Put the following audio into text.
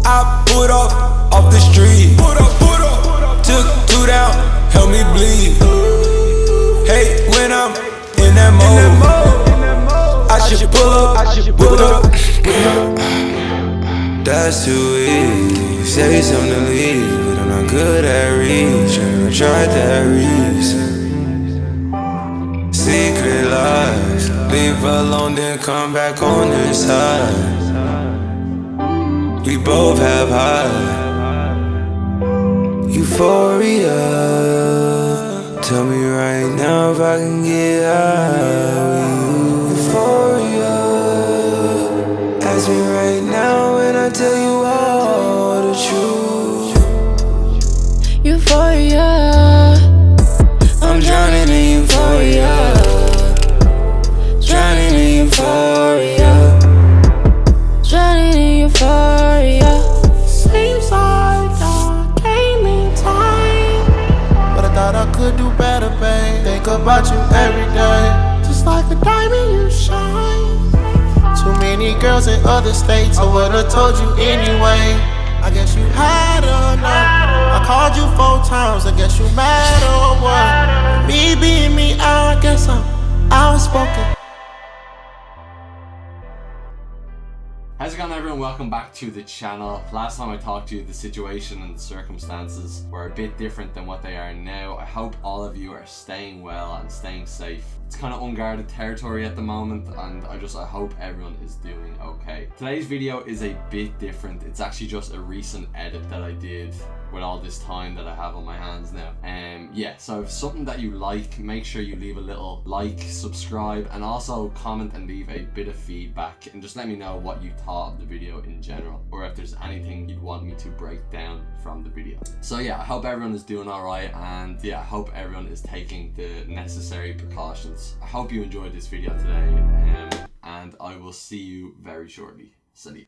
I put off the street. Put up. Took 2 down, help me bleed. Hey, when I'm in that mode, I should pull up. That's too easy. Say something to leave, but I'm not good at reaching. I tried that reason. Secret lies, leave alone, then come back on this side. We both have high Euphoria. Tell me right now if I can get high. Euphoria. Ask me right now and I tell you all the truth. Euphoria. I'm drowning in euphoria. Drowning in euphoria. Drowning in euphoria. Seems like I came in time, but I thought I could do better, babe. Think about you every day, just like the diamond you shine. Too many girls in other states, I would've told you anyway. I guess you had enough. I called you 4 times, I guess you mad or what? Me being me, I guess I'm outspoken. How's it going, everyone? Welcome back to the channel. Last time I talked to you, the situation and the circumstances were a bit different than what they are now. I hope all of you are staying well and staying safe. It's kind of unguarded territory at the moment, and I hope everyone is doing okay. Today's video is a bit different. It's actually just a recent edit that I did with all this time that I have on my hands now. Yeah, so if something that you like, make sure you leave a little like, subscribe, and also comment and leave a bit of feedback, and just let me know what you thought of the video in general, or if there's anything you'd want me to break down from the video. So yeah, I hope everyone is doing alright, and yeah, I hope everyone is taking the necessary precautions. I hope you enjoyed this video today, and I will see you very shortly. Salut.